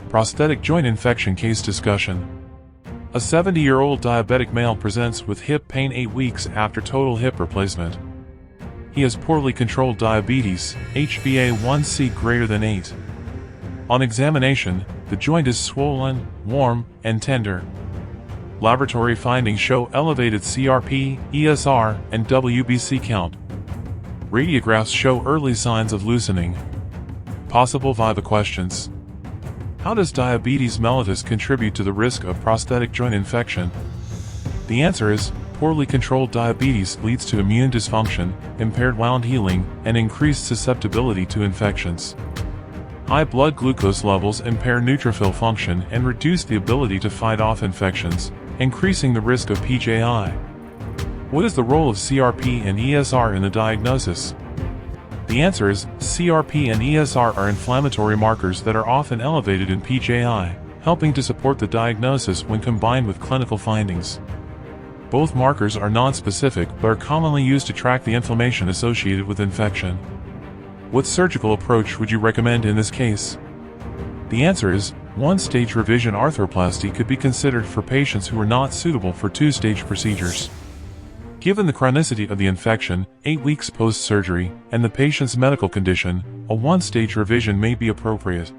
Prosthetic joint infection case discussion. A 70-year-old diabetic male presents with hip pain 8 weeks after total hip replacement. He has poorly controlled diabetes, HbA1c greater than 8. On examination, the joint is swollen, warm, and tender. Laboratory findings show elevated CRP, ESR, and WBC count. Radiographs show early signs of loosening. Possible VIVA questions. How does diabetes mellitus contribute to the risk of prosthetic joint infection? The answer is, poorly controlled diabetes leads to immune dysfunction, impaired wound healing, and increased susceptibility to infections. High blood glucose levels impair neutrophil function and reduce the ability to fight off infections, increasing the risk of PJI. What is the role of CRP and ESR in the diagnosis? The answer is, CRP and ESR are inflammatory markers that are often elevated in PJI, helping to support the diagnosis when combined with clinical findings. Both markers are nonspecific but are commonly used to track the inflammation associated with infection. What surgical approach would you recommend in this case? The answer is, one-stage revision arthroplasty could be considered for patients who are not suitable for two-stage procedures. Given the chronicity of the infection, 8 weeks post-surgery, and the patient's medical condition, a one-stage revision may be appropriate.